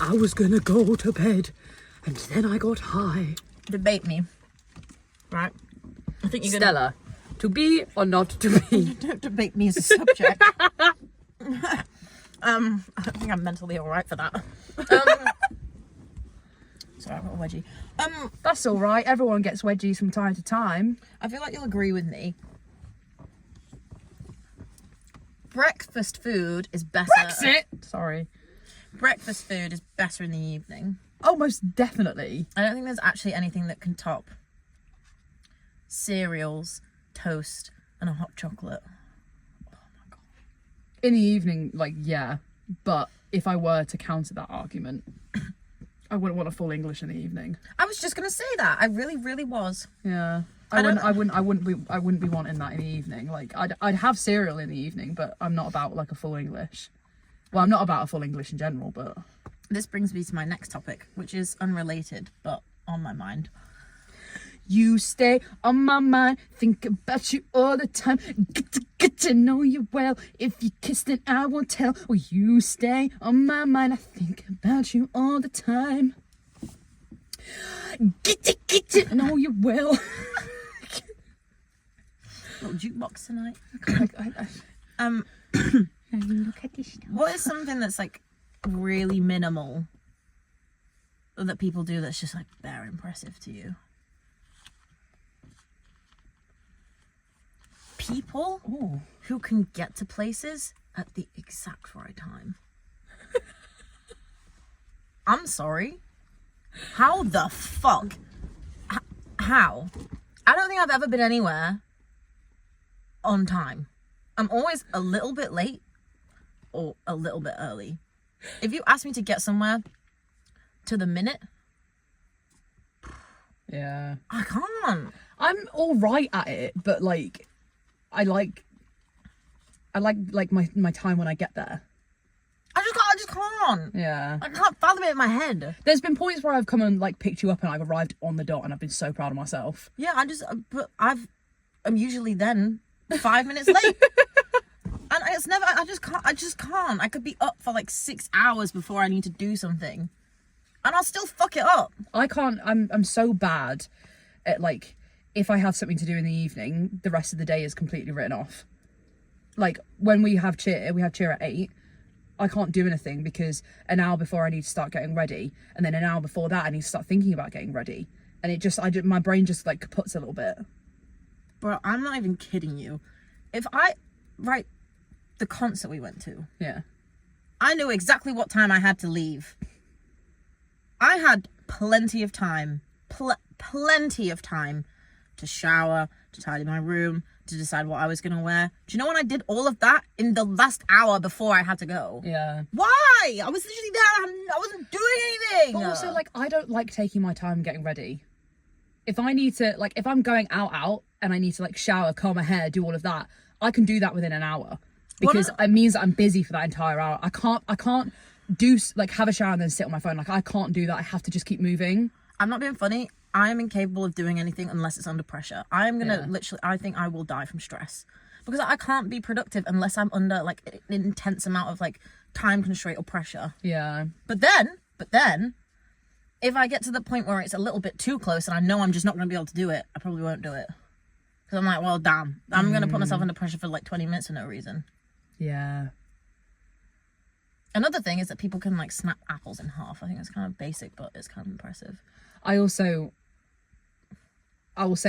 I was gonna go to bed, and then I got high. Debate me. Right? I think you're Stella, to be or not to be? Don't debate me as a subject. I think I'm mentally alright for that. Sorry, I've got a wedgie. That's all right. Everyone gets wedgies from time to time. I feel like you'll agree with me. Breakfast food is better. Brexit! Sorry. Breakfast food is better in the evening. Oh, most definitely. I don't think there's actually anything that can top cereals, toast, and a hot chocolate. Oh my god. In the evening, like, yeah. But if I were to counter that argument, I wouldn't want a full English in the evening. I was just gonna say that. I really, really was. Yeah. I wouldn't be wanting that in the evening. Like, I'd have cereal in the evening, but I'm not about like a full English. Well, I'm not about a full English in general, but This brings me to my next topic, which is unrelated, but on my mind. you stay on my mind, think about you all the time. Get to know you well. If you kiss, then I won't tell. Well, you stay on my mind, I think about you all the time. Get to know you well. Little jukebox tonight. Look at this stuff. What is something that's like really minimal that people do that's just like very impressive to you? People who can get to places at the exact right time. I'm sorry. How the fuck? How? I don't think I've ever been anywhere on time. I'm always a little bit late or a little bit early. If you ask me to get somewhere to the minute, Yeah. I can't. I'm all right at it, but like, I like my time when I get there. I just can't. Yeah. I can't fathom it in my head. There's been points where I've come and like picked you up and I've arrived on the dot and I've been so proud of myself. Yeah, I'm usually then 5 minutes late. And it's never, I just can't. I could be up for like 6 hours before I need to do something. And I'll still fuck it up. I can't, I'm so bad at like, if I have something to do in the evening, the rest of the day is completely written off. Like when we have cheer at 8, I can't do anything because an hour before I need to start getting ready. And then an hour before that, I need to start thinking about getting ready. And it just, my brain just like kaputs a little bit. Bro, I'm not even kidding you. The concert we went to. Yeah. I knew exactly what time I had to leave. I had plenty of time. Plenty of time to shower, to tidy my room, to decide what I was going to wear. Do you know when I did all of that in the last hour before I had to go? Yeah. Why? I was literally there. I wasn't doing anything. But also, like, I don't like taking my time getting ready. If I need to, like, if I'm going out and I need to, like, shower, comb my hair, do all of that, I can do that within an hour. Because it means that I'm busy for that entire hour. I can't do, like, have a shower and then sit on my phone. Like, I can't do that. I have to just keep moving. I'm not being funny. I am incapable of doing anything unless it's under pressure. I am going to literally, I think I will die from stress. Because I can't be productive unless I'm under, like, an intense amount of, like, time constraint or pressure. Yeah. But then, if I get to the point where it's a little bit too close and I know I'm just not going to be able to do it, I probably won't do it. Because I'm like, well, damn. I'm going to put myself under pressure for, like, 20 minutes for no reason. Yeah. Another thing is that people can, like, snap apples in half. I think it's kind of basic, but it's kind of impressive. I will say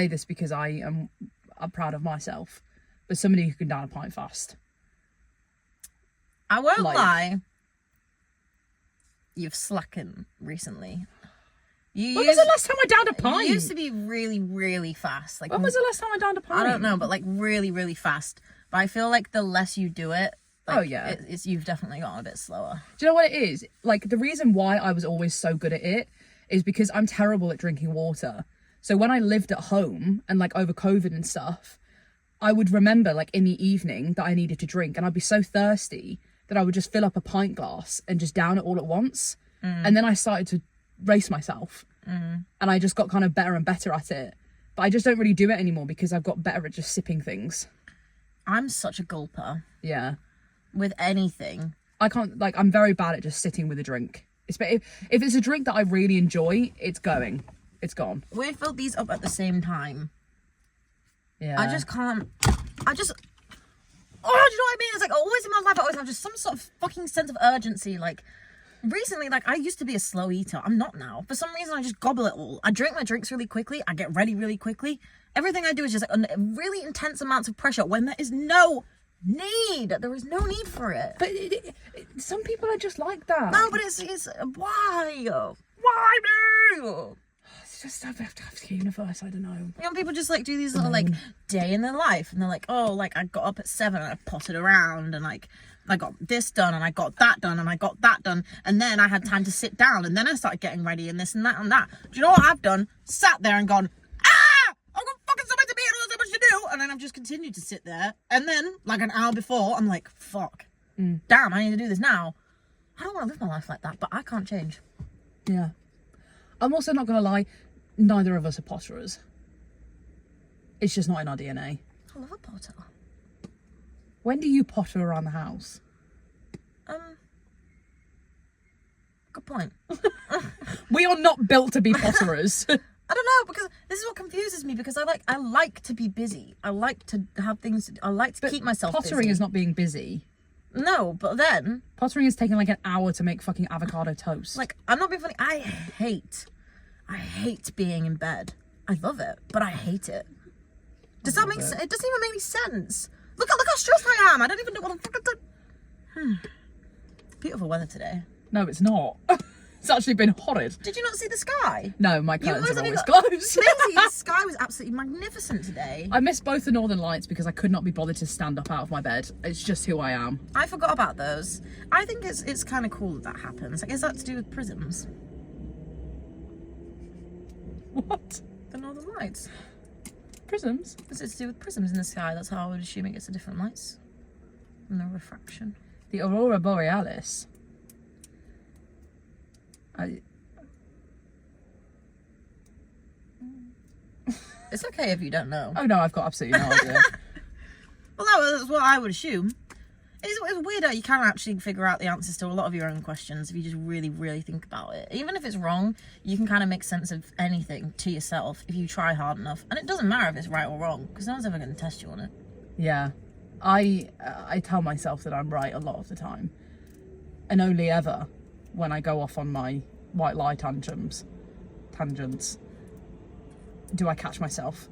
this because I'm proud of myself, but somebody who can down a pint fast. I won't lie. You've slackened recently. When was the last time I downed a pint? You used to be really, really fast. Like, when was the last time I downed a pint? I don't know, but like really, really fast. But I feel like the less you do it, like, you've definitely gotten a bit slower. Do you know what it is? Like, the reason why I was always so good at it is because I'm terrible at drinking water. So when I lived at home and like over COVID and stuff, I would remember like in the evening that I needed to drink and I'd be so thirsty that I would just fill up a pint glass and just down it all at once. And then I started to race myself and I just got kind of better and better at it. But I just don't really do it anymore because I've got better at just sipping things. I'm such a gulper. Yeah. With anything. I can't, like, I'm very bad at just sitting with a drink. If it's a drink that I really enjoy, it's going. It's gone. We filled these up at the same time. Yeah. I just can't. I just. Oh, do you know what I mean? It's like always in my life, I always have just some sort of fucking sense of urgency. Like, recently, like, I used to be a slow eater. I'm not now. For some reason, I just gobble it all. I drink my drinks really quickly. I get ready really quickly. Everything I do is just like really intense amounts of pressure when there is no need. There is no need for it. But some people are just like that. No, but it's why? Why me? It's just the universe. I don't know. You know, people just like do these little like day in their life, and they're like, oh, like I got up at 7 and I potted around, and like I got this done, and I got that done, and I got that done, and then I had time to sit down, and then I started getting ready, and this and that and that. Do you know what I've done? Sat there and gone, I've got fucking something to be, and all so much to do, and then I've just continued to sit there, and then like an hour before, I'm like, fuck, damn, I need to do this now. I don't want to live my life like that, but I can't change. Yeah. I'm also not gonna lie. Neither of us are potterers. It's just not in our DNA. I love a potter. When do you potter around the house? Good point. We are not built to be potterers. I don't know, because this is what confuses me, because I like to be busy. I like to have things to do. I like to keep myself pottering busy. is not being busy. No, but then Pottering is taking like an hour to make fucking avocado toast. like I'm not being funny. I hate being in bed. I love it, but I hate it. Does that make sense? It doesn't even make any sense. Look how stressed I am. I don't even know what I'm fucking doing. Beautiful weather today. No, it's not. It's actually been horrid. Did you not see the sky? No, my curtains are always Seriously, closed. the sky was absolutely magnificent today. I missed both the Northern Lights because I could not be bothered to stand up out of my bed. It's just who I am. I forgot about those. I think it's kind of cool that happens. Like, is that to do with prisms? What? The Northern Lights. Prisms? Is it to do with prisms in the sky? That's how I would assume it gets the different lights. And the refraction. The Aurora Borealis. It's okay if you don't know. Oh no, I've got absolutely no idea. Well, that was what I would assume. It's weird that you can actually figure out the answers to a lot of your own questions if you just really, really think about it. Even if it's wrong, you can kind of make sense of anything to yourself if you try hard enough. And it doesn't matter if it's right or wrong, because no one's ever going to test you on it. Yeah. I tell myself that I'm right a lot of the time. And only ever when I go off on my white lie tangents, do I catch myself.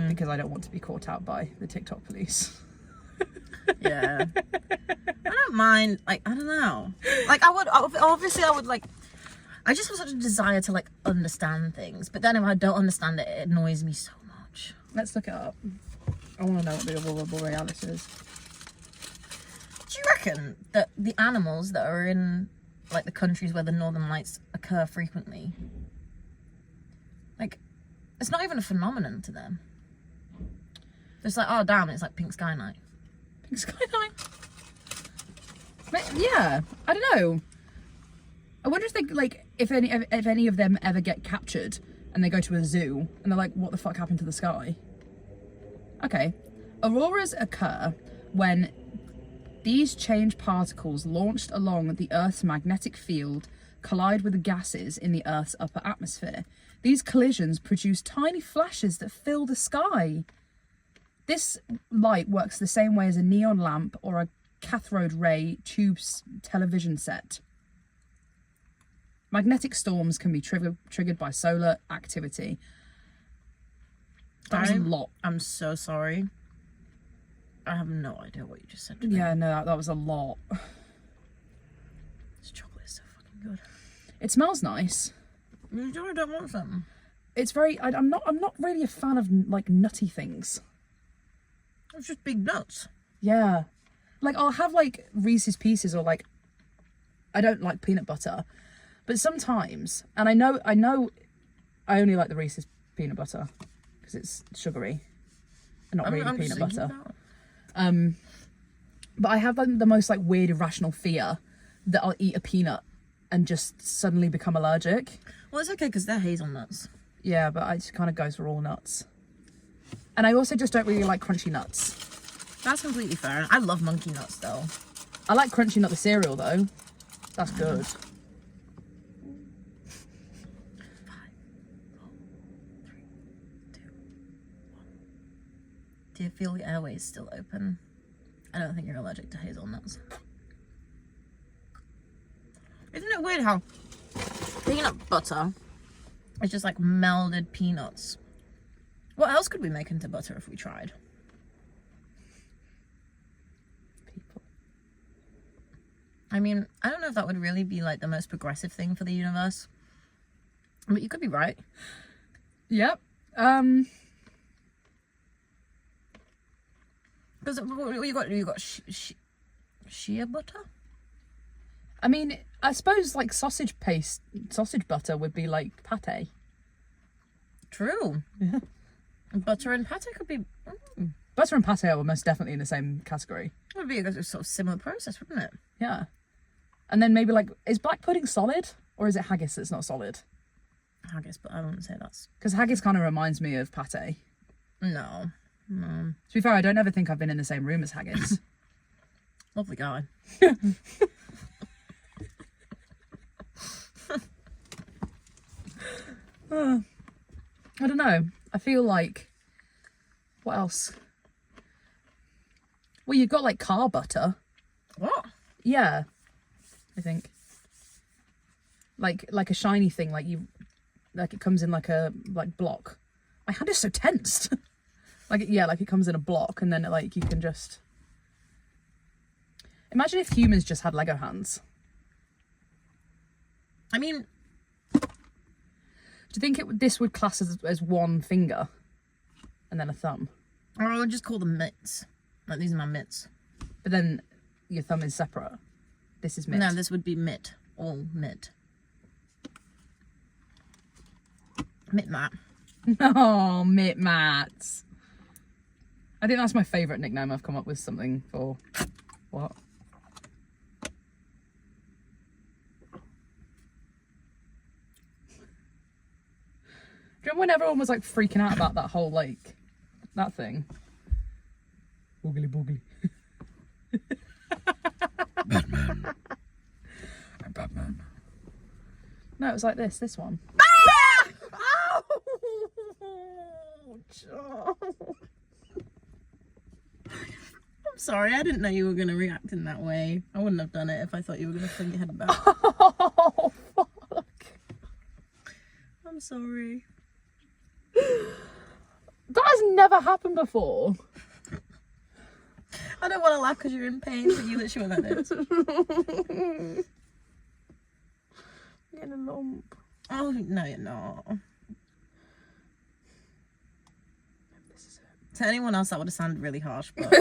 Because I don't want to be caught out by the TikTok police. Yeah. I don't mind, like, I don't know. Like, I would, like, I just have such a desire to, like, understand things. But then if I don't understand it, it annoys me so much. Let's look it up. I want to know what the Aurora Borealis is. Do you reckon that the animals that are in, like, the countries where the Northern Lights occur frequently, like, it's not even a phenomenon to them? It's like, oh, damn, it's like pink sky night. Pink sky night? Yeah, I don't know. I wonder if they, like, if any of them ever get captured and they go to a zoo and they're like, what the fuck happened to the sky? Okay. Auroras occur when these change particles launched along the Earth's magnetic field collide with the gases in the Earth's upper atmosphere. These collisions produce tiny flashes that fill the sky. This light works the same way as a neon lamp or a cathode ray tube television set. Magnetic storms can be triggered by solar activity. That was a lot. I'm so sorry. I have no idea what you just said to me. Yeah, no, that was a lot. This chocolate is so fucking good. It smells nice. You don't want some. It's very. I'm not really a fan of like nutty things. It's just big nuts. Yeah, like I'll have like Reese's Pieces or like I don't like peanut butter, but sometimes, and I know I only like the Reese's peanut butter because it's sugary and not really peanut butter. But I have like the most like weird irrational fear that I'll eat a peanut and just suddenly become allergic. Well, it's okay because they're hazelnuts. Yeah, but it just kind of goes for all nuts. And I also just don't really like crunchy nuts. That's completely fair. I love monkey nuts though. I like Crunchy Nut the cereal though. That's good. Do you feel the airways still open? I don't think you're allergic to hazelnuts. Isn't it weird how peanut butter is just like melded peanuts? What else could we make into butter if we tried? People. I mean, I don't know if that would really be like the most progressive thing for the universe. But you could be right. Yep. Because you got shea butter. I mean, I suppose like sausage butter would be like pate. True. Yeah. Butter and pate could be. Butter and pate are most definitely in the same category. It would be a sort of similar process, wouldn't it? Yeah. And then maybe like, is black pudding solid or is it haggis that's not solid? Haggis, but I wouldn't say that's. Because haggis kind of reminds me of pate. No. To be fair, I don't ever think I've been in the same room as haggis. Lovely guy. I don't know. I feel like, what else? Well, you've got like car butter. What? Yeah, I think. Like a shiny thing, like it comes in like a block. My hand is so tensed. like it comes in a block, and then you can just. Imagine if humans just had Lego hands. I mean, do you think this would class as one finger, and then a thumb? or I would just call them mitts. Like, these are my mitts. But then your thumb is separate. This is mitt. No, this would be mitt. All mitt. Mitt Matt. Oh, Mitt Mats. I think that's my favourite nickname I've come up with something for. What? Do you remember when everyone was like freaking out about that whole that thing? Boogly boogly. Batman. I'm Batman. No, it was like this one. I'm sorry, I didn't know you were going to react in that way. I wouldn't have done it if I thought you were going to fling your head back. Oh, fuck. I'm sorry. That has never happened before. I don't want to laugh because you're in pain, but you literally went like this. I'm getting a lump. Oh, no, you're not. To anyone else, that would have sounded really harsh, but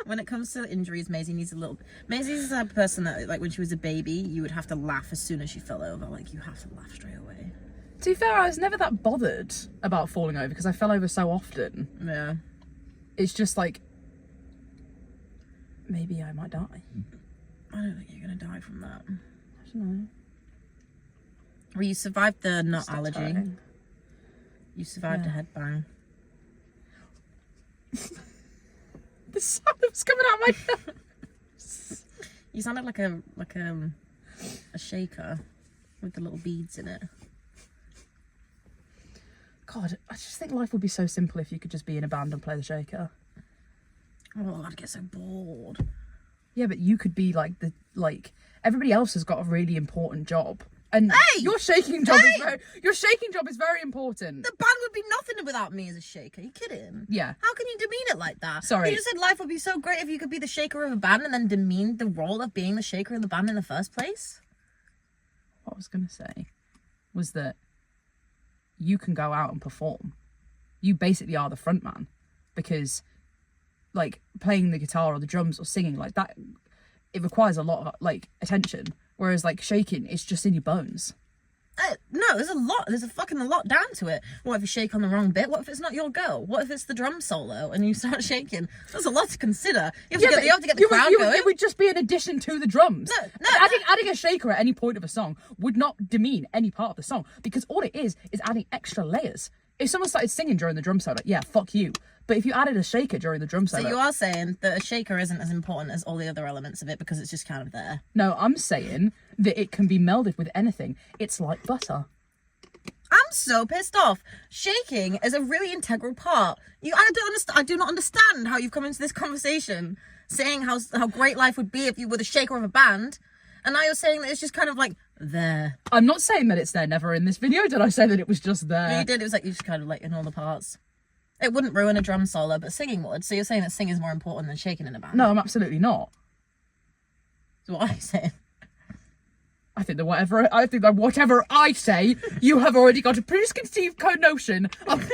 when it comes to injuries, Maisie needs a little. Maisie's the person that, like, when she was a baby, you would have to laugh as soon as she fell over. Like, you have to laugh straight away. To be fair, I was never that bothered about falling over because I fell over so often. Yeah. It's just like, maybe I might die. I don't think you're gonna die from that. I don't know. Well, you survived the nut Stop allergy. tiring. You survived a head bang. The sound that was coming out of my nose. You sounded like a shaker with the little beads in it. God, I just think life would be so simple if you could just be in a band and play the shaker. Oh, I'd get so bored. Yeah, but you could be like everybody else has got a really important job. And Hey! your shaking job is very important. The band would be nothing without me as a shaker. Are you kidding? Yeah. How can you demean it like that? Sorry. You just said life would be so great if you could be the shaker of a band and then demean the role of being the shaker of the band in the first place. What I was going to say was that you can go out and perform. You basically are the front man because like playing the guitar or the drums or singing like that, it requires a lot of like attention. Whereas like shaking, it's just in your bones. No, there's a fucking lot down to it. What if you shake on the wrong bit? What if it's not your go? What if it's the drum solo and you start shaking? There's a lot to consider. You have to get the crowd going. It would just be an addition to the drums. No, adding a shaker at any point of a song would not demean any part of the song because all it is adding extra layers. If someone started singing during the drum solo, yeah, fuck you. But if you added a shaker during the drum solo... So you are saying that a shaker isn't as important as all the other elements of it because it's just kind of there. No, I'm saying that it can be melded with anything. It's like butter. I'm so pissed off. Shaking is a really integral part. I don't understand. I do not understand how you've come into this conversation saying how great life would be if you were the shaker of a band, and now you're saying that it's just kind of like there. I'm not saying that it's there. Never in this video did I say that it was just there. You did. It was like you just kind of like in all the parts. It wouldn't ruin a drum solo, but singing would. So you're saying that singing is more important than shaking in a band? No, I'm absolutely not. So what are you saying? I think that whatever I say, you have already got a preconceived notion of.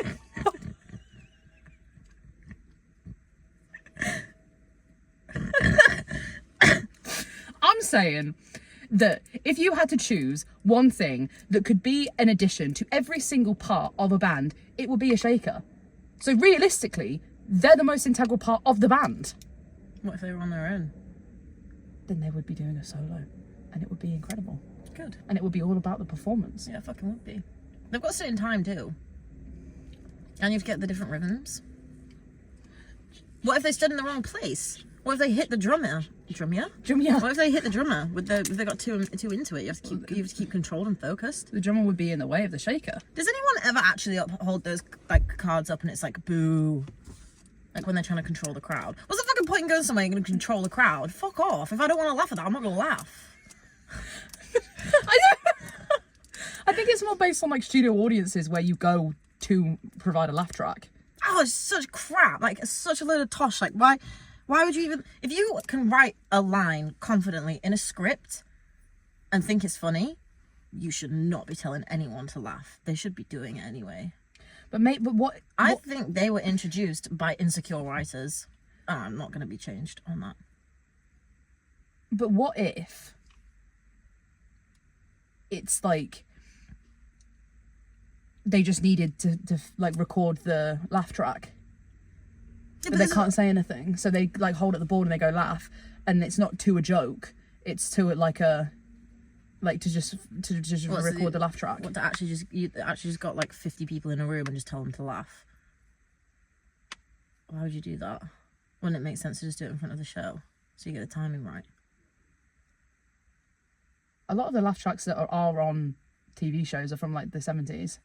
I'm saying that if you had to choose one thing that could be an addition to every single part of a band, it would be a shaker. So realistically, they're the most integral part of the band. What if they were on their own? Then they would be doing a solo, and it would be incredible. Good. And it would be all about the performance. Yeah, fucking would be. They've got a certain time too. And you have to get the different rhythms. What if they stood in the wrong place? What if they hit the drummer? What if they hit the drummer if they got too into it? You have to keep controlled and focused. The drummer would be in the way of the shaker. Does anyone ever actually hold those like cards up and it's like boo? Like when they're trying to control the crowd. What's the fucking point in going somewhere you're going to control the crowd? Fuck off. If I don't want to laugh at that, I'm not going to laugh. I think it's more based on like studio audiences where you go to provide a laugh track. Oh, it's such crap. Like, it's such a load of tosh. Like, why would you even... If you can write a line confidently in a script and think it's funny, you should not be telling anyone to laugh. They should be doing it anyway. But what... I think they were introduced by insecure writers. I'm not going to be changed on that. But what if it's like they just needed to like record the laugh track, Yeah, but they can't say anything, so they like hold at the board and they go laugh, and it's not to a joke, it's to like a like to just record the laugh track. What, you actually just got like 50 people in a room and just tell them to laugh? Why would you do that? Wouldn't it make sense to just do it in front of the show so you get the timing right? A lot of the laugh tracks that are on TV shows are from like the 70s.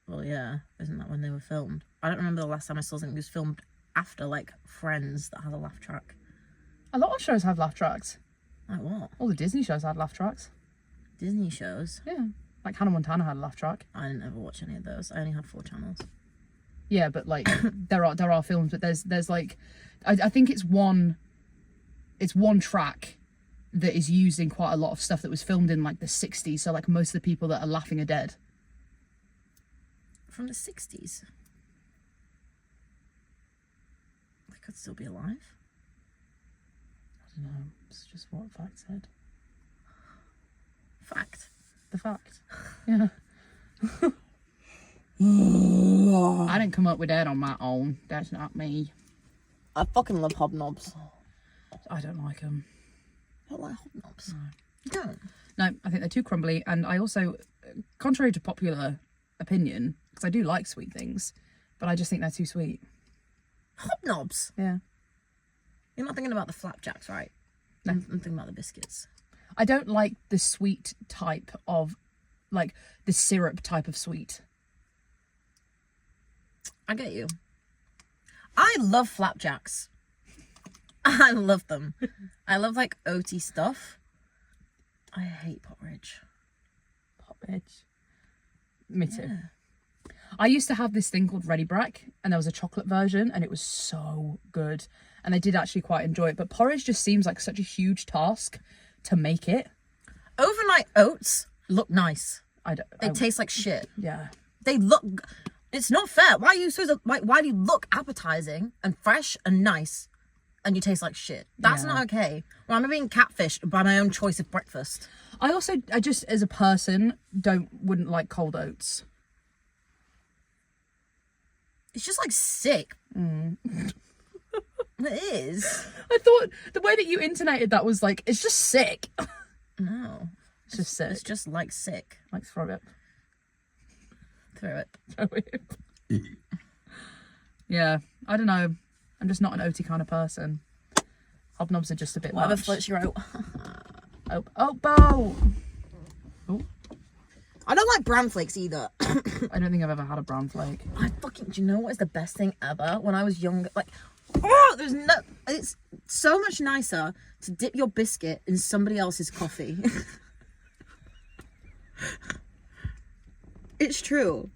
Well, yeah, isn't that when they were filmed? I don't remember the last time I saw something that was filmed after like Friends that has a laugh track. A lot of shows have laugh tracks. Like what? All the Disney shows had laugh tracks. Disney shows? Yeah, like Hannah Montana had a laugh track. I didn't ever watch any of those. I only had 4 channels. Yeah, but like there are films, but there's like I think it's one track that is used in quite a lot of stuff that was filmed in like the 60s, so like most of the people that are laughing are dead. From the 60s? They could still be alive. I don't know, it's just what fact said. Fact. The fact. Yeah. I didn't come up with that on my own. That's not me. I fucking love hobnobs. I don't like them. I don't like hobnobs. No. You don't? No, I think they're too crumbly, and I also, contrary to popular opinion, because I do like sweet things, but I just think they're too sweet. Hobnobs? Yeah. You're not thinking about the flapjacks, right? No. I'm thinking about the biscuits. I don't like the sweet type of, like, the syrup type of sweet. I get you. I love flapjacks. I love them. I love like oaty stuff. I hate porridge. Porridge. Me too. Yeah. I used to have this thing called Ready Brack, and there was a chocolate version, and it was so good. And I did actually quite enjoy it. But porridge just seems like such a huge task to make it. Overnight oats look nice. They taste like shit. Yeah. They look... It's not fair. Why are you supposed to... Why do you look appetizing and fresh and nice and you taste like shit? That's not okay. Well, I'm being catfished by my own choice of breakfast. I just, as a person, wouldn't like cold oats. It's just like sick. Mm. It is. I thought the way that you intonated that was like, it's just sick. No. It's just sick. It's just like sick. Like throw it. Throw it. Throw it. Yeah, I don't know. I'm just not an oaty kind of person. Hobnobs are just a bit Whatever much. floats your oat. Oh, Bo! Oh. I don't like bran flakes either. I don't think I've ever had a brown flake. Do you know what is the best thing ever? When I was younger, like, oh, it's so much nicer to dip your biscuit in somebody else's coffee. It's true.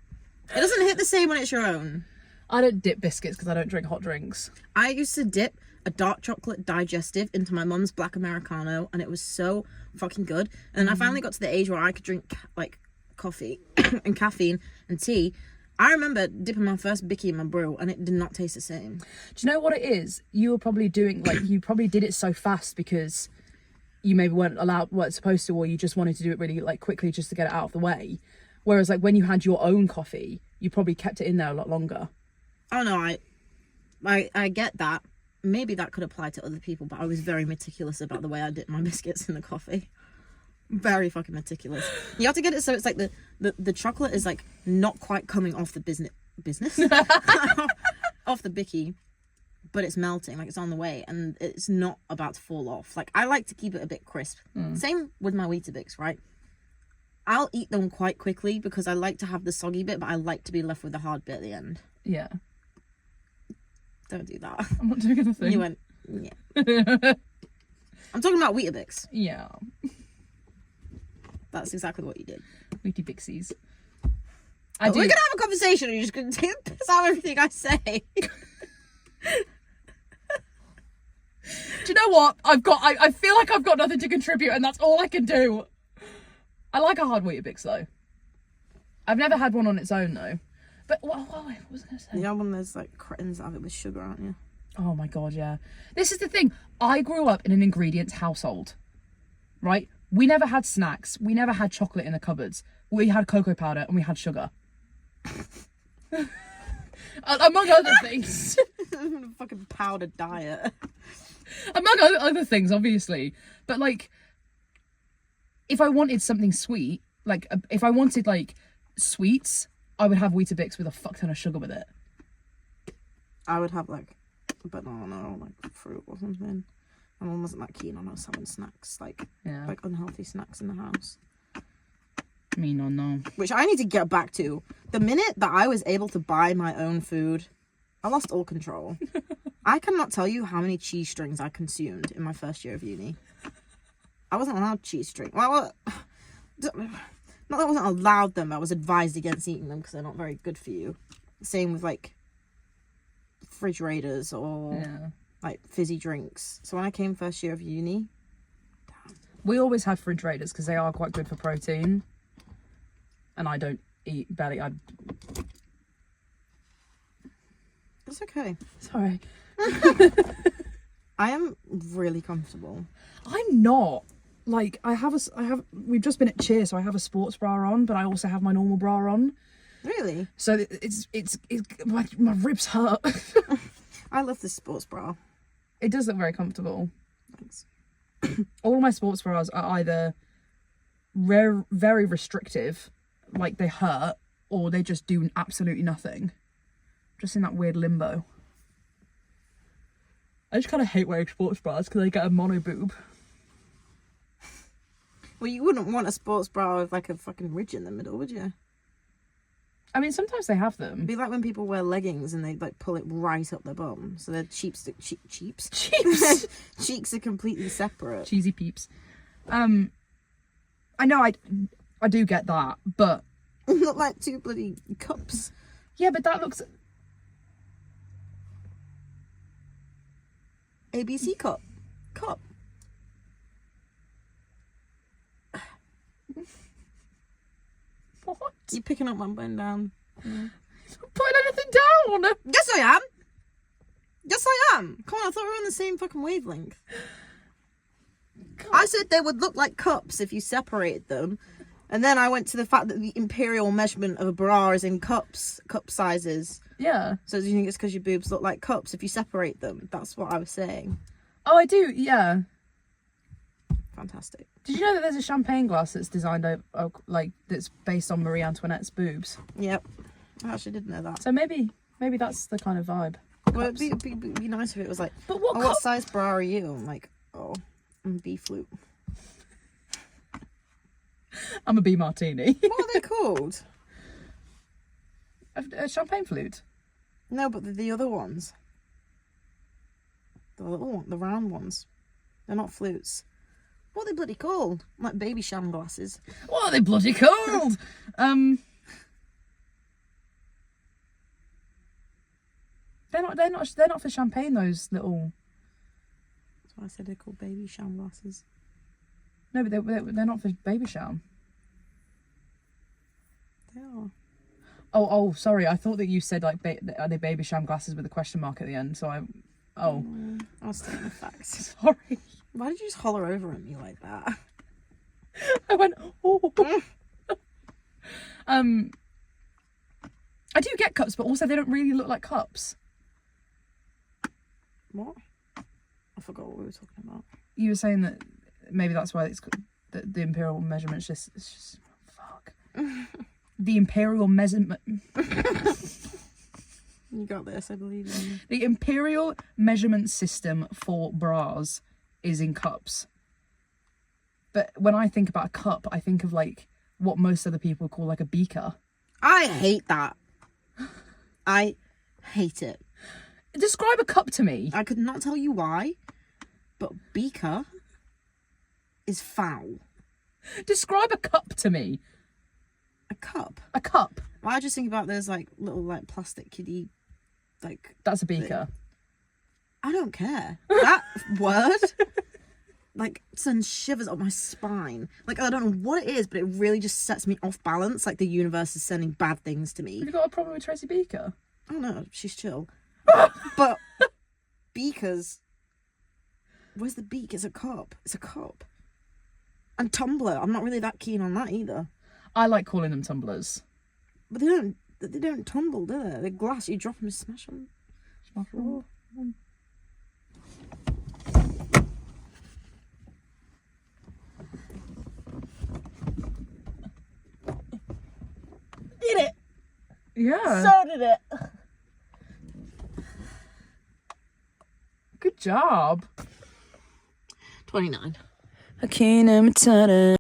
It doesn't hit the same when it's your own. I don't dip biscuits because I don't drink hot drinks. I used to dip a dark chocolate digestive into my mum's black Americano, and it was so fucking good. And I finally got to the age where I could drink like coffee and caffeine and tea. I remember dipping my first Bicky in my brew, and it did not taste the same. Do you know what it is? You were probably doing, like, you probably did it so fast because you maybe weren't supposed to, or you just wanted to do it really, like, quickly just to get it out of the way. Whereas, like, when you had your own coffee, you probably kept it in there a lot longer. Oh no, I get that. Maybe that could apply to other people, but I was very meticulous about the way I dip my biscuits in the coffee. Very fucking meticulous. You have to get it so it's like the chocolate is like not quite coming off the business off the Bicky, but it's melting, like it's on the way, and it's not about to fall off. Like I like to keep it a bit crisp. Same with my Weetabix, right? I'll eat them quite quickly because I like to have the soggy bit, but I like to be left with the hard bit at the end. Yeah. Don't do that. I'm not doing anything. You went, yeah. I'm talking about Weetabix. Yeah. That's exactly what you did. Weety Bixies. We're gonna have a conversation and you're just gonna take the piss out of everything I say. Do you know what? I feel like I've got nothing to contribute, and that's all I can do. I like a hard Weetabix though. I've never had one on its own though. But what was I gonna say? Yeah, one of those like cretins that have it with sugar, aren't you? Oh my god, yeah. This is the thing. I grew up in an ingredients household, right? We never had snacks. We never had chocolate in the cupboards. We had cocoa powder and we had sugar. Among other things. Fucking powder diet. Among other things, obviously. But like, if I wanted something sweet, like if I wanted like sweets, I would have Weetabix with a fuck ton of sugar with it. I would have like a banana or like fruit or something. My mum wasn't that keen on us having snacks, like unhealthy snacks in the house. Me no. Which I need to get back to. The minute that I was able to buy my own food, I lost all control. I cannot tell you how many cheese strings I consumed in my first year of uni. I wasn't allowed cheese string. Well, not that I wasn't allowed them, I was advised against eating them because they're not very good for you. Same with like refrigerators or like fizzy drinks. So when I came first year of uni, we always had refrigerators because they are quite good for protein. And I don't eat belly. It's okay. Sorry. I am really comfortable. I'm not. Like we've just been at cheer, so I have a sports bra on, but I also have my normal bra on. Really? So it's my ribs hurt. I love this sports bra. It does look very comfortable. Thanks. All of my sports bras are either very restrictive, like they hurt, or they just do absolutely nothing. Just in that weird limbo. I just kind of hate wearing sports bras because I get a mono boob. Well, you wouldn't want a sports bra with like a fucking ridge in the middle, would you? I mean, sometimes they have them. It'd be like when people wear leggings and they like pull it right up their bum, so their cheeks are completely separate. Cheesy peeps. I know I do get that, but not like two bloody cups. Yeah, but that looks ABC cup. What? You picking up one bone down? Putting anything down. Yes, I am. Come on, I thought we were on the same fucking wavelength. God. I said they would look like cups if you separated them. And then I went to the fact that the imperial measurement of a bra is in cup sizes. Yeah. So do you think it's because your boobs look like cups if you separate them? That's what I was saying. Oh, I do, yeah. Fantastic. Did you know that there's a champagne glass that's designed that's based on Marie Antoinette's boobs? Yep. I actually didn't know that. So maybe that's the kind of vibe. Well, it'd be nice if it was like, but what size bra are you? I'm like, I'm B flute. I'm a B martini. What are they called? A champagne flute. No, but the other ones. The little one, the round ones. They're not flutes. What are they bloody called? Like baby sham glasses. What are they bloody called? They're not for champagne. Those little. That's why I said they're called baby sham glasses. No, but they're not for baby sham. They are. Oh, sorry. I thought that you said like are they baby sham glasses with a question mark at the end? So I was stating the facts. Sorry. Why did you just holler over at me like that? I went, oh. I do get cups, but also they don't really look like cups. What? I forgot what we were talking about. You were saying that maybe that's why it's the imperial measurement's just fuck. The imperial measurement. You got this, I believe in you. The imperial measurement system for bras is in cups. But when I think about a cup, I think of like what most other people call like a beaker. I hate that. I hate it. Describe a cup to me. I could not tell you why, but beaker is foul. Describe a cup to me. A cup? A cup. Well, I just think about those like little like plastic kiddie like. That's a beaker. I don't care. That word like sends shivers up my spine. Like I don't know what it is, but it really just sets me off balance. Like the universe is sending bad things to me. Have you got a problem with Tracy Beaker? Oh no, she's chill. But beakers. Where's the beak? It's a cup. It's a cup. And tumbler. I'm not really that keen on that either. I like calling them tumblers. But they don't tumble, do they? They're glass. You drop them, smash them. Smash them. Did it? Yeah. So did it. Good job. 29. Hakuna Matata.